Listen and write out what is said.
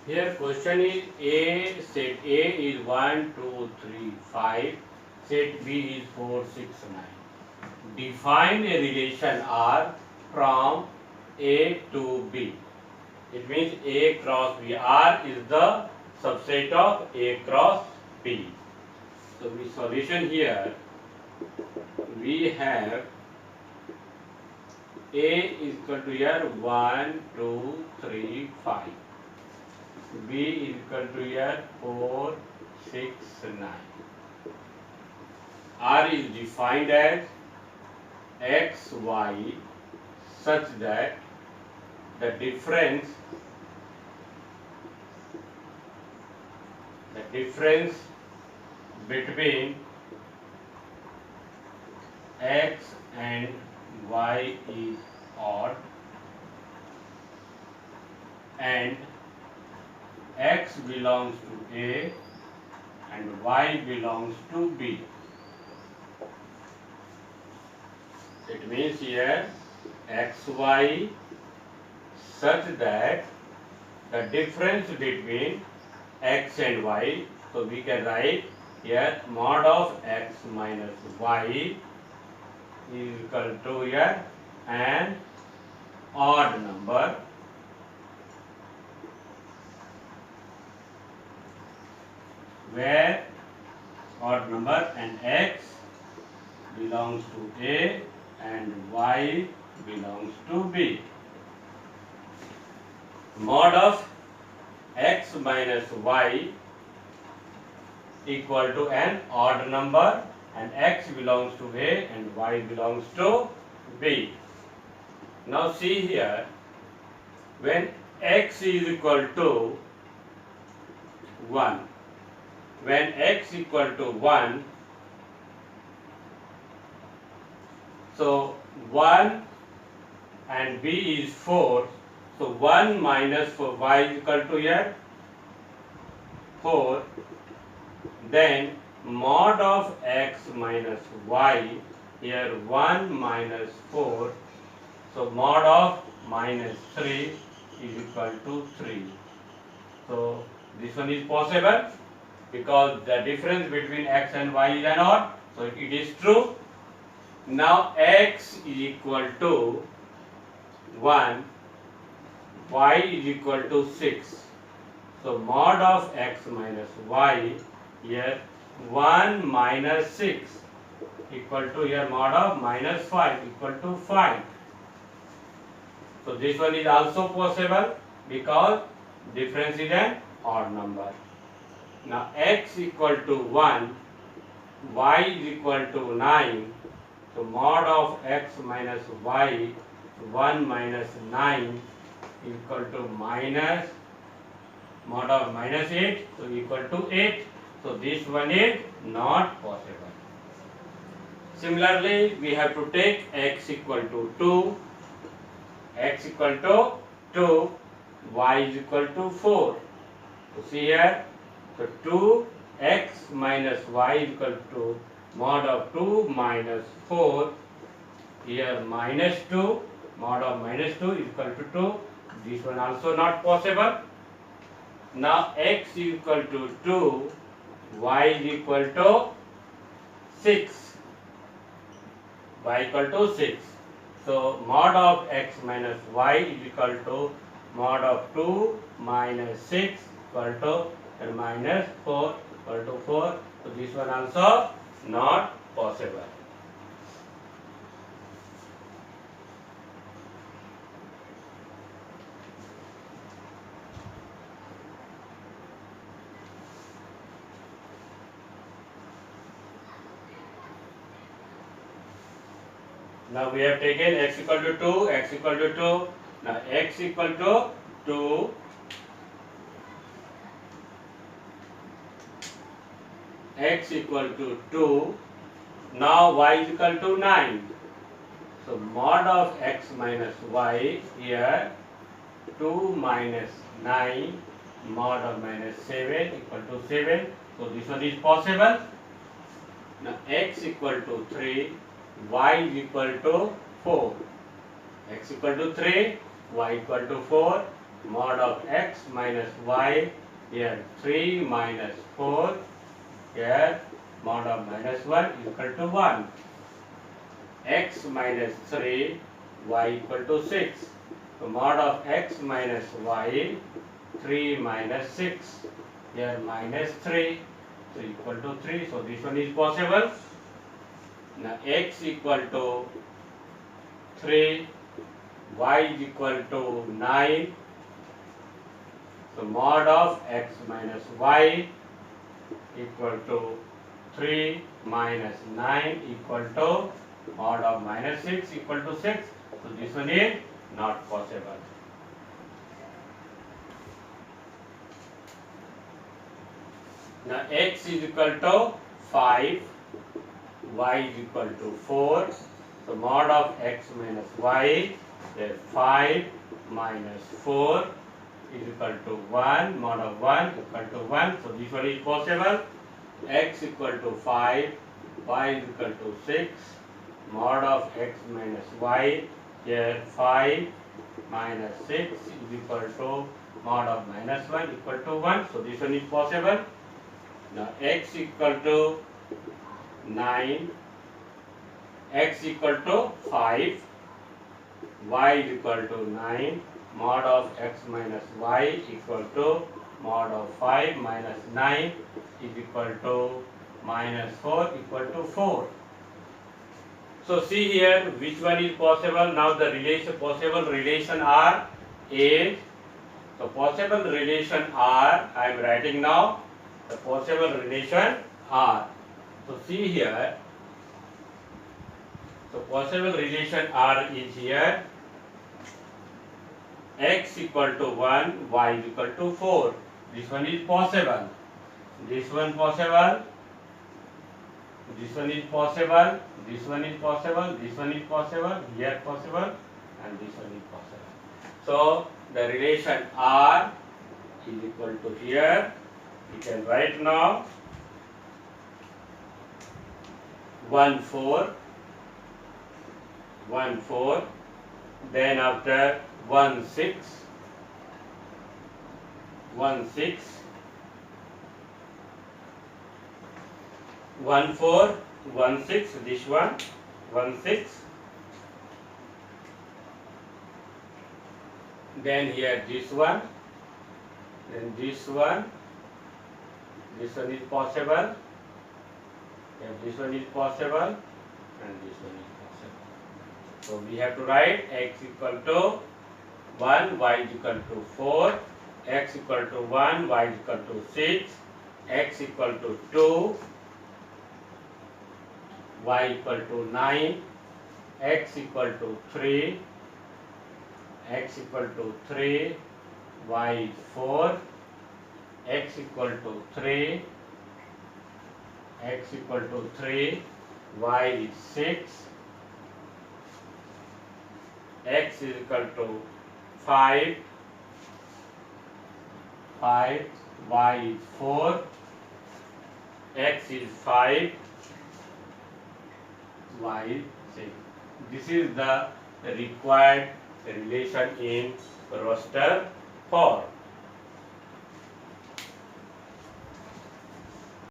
Here question is A, set A is 1, 2, 3, 5, set B is 4, 6, 9. Define a relation R from A to B. It means A cross B. R is the subset of A cross B. So the solution here, we have A is equal to here 1, 2, 3, 5. B is equal to here 4, 6, 9. R is defined as x, y such that the difference between x and y is odd and x belongs to A and y belongs to B. It means here xy such that the difference between x and y, so we can write here mod of x minus y is equal to here an odd number where odd number and x belongs to A and y belongs to B. Mod of x minus y equal to an odd number and x belongs to A and y belongs to B. Now see here, when x is equal to 1, when x equal to 1, so 1 and B is 4, so 1 minus 4, y is equal to here 4, then mod of x minus y, here 1 minus 4, so mod of minus 3 is equal to 3. So this one is possible because the difference between x and y is an odd, so it is true. Now x is equal to 1, y is equal to 6. So mod of x minus y, here 1 minus 6 equal to here mod of minus 5 equal to 5. So this one is also possible because difference is an odd number. Now x equal to 1, y is equal to 9. So mod of x minus y, 1 minus 9 equal to minus mod of minus 8, so equal to 8. So this one is not possible. Similarly, we have to take x equal to 2, x equal to 2, y is equal to 4. So see here, so 2x minus y is equal to mod of 2 minus 4, here minus 2, mod of minus 2 is equal to 2, this one also not possible. Now x is equal to 2, y is equal to 6, y equal to 6. So mod of x minus y is equal to mod of 2 minus 6 equal to minus 4 equal to 4. So this one also not possible. Now we have taken x equal to 2, x equal to 2. Now x equal to 2, x equal to 2. Now y is equal to 9. So mod of x minus y, here 2 minus 9 mod of minus 7 equal to 7. So this one is possible. Now x equal to 3, y is equal to 4. X equal to 3, y equal to 4. mod of x minus y, here 3 minus 4, here mod of minus 1 equal to 1. X minus 3, y equal to 6. So mod of x minus y, 3 minus 6, here minus 3, so equal to 3. So this one is possible. Now x equal to 3, y is equal to 9. So mod of x minus y equal to 3 minus 9 equal to mod of minus 6 equal to 6. So this one is not possible. Now x is equal to 5, y is equal to 4. So mod of x minus y is 5 minus 4 is equal to 1, mod of 1 equal to 1. So this one is possible. X equal to 5, y is equal to 6, mod of x minus y, here 5 minus 6 is equal to mod of minus 1 equal to 1. So this one is possible. Now x equal to 9, x equal to 5, y is equal to 9, mod of x minus y equal to mod of 5 minus 9 is equal to minus 4 equal to 4. So see here which one is possible. Now the possible relation are A. So possible relation R, I am writing now the possible relation R. So see here. So possible relation R is here. X equal to 1, y is equal to 4. This one is possible. This one possible. This one is possible. This one is possible. This one is possible. Here possible. And this one is possible. So the relation R is equal to here. We can write now 1 4, 1 4. Then after 1 6, 1 6, 1 4, 1 6, this one 1 6. Then here this one, then this one is possible, and this one is possible, and this one is possible. So we have to write x equal to 1, y is equal to 4, x equal to 1, y is equal to 6, x equal to 2, y equal to 9, x equal to 3, x equal to 3, y is 4, x equal to 3, x equal to 3, y is 6, x is equal to 5, y is 4, x is 5, y is 6. This is the required relation in roster 4.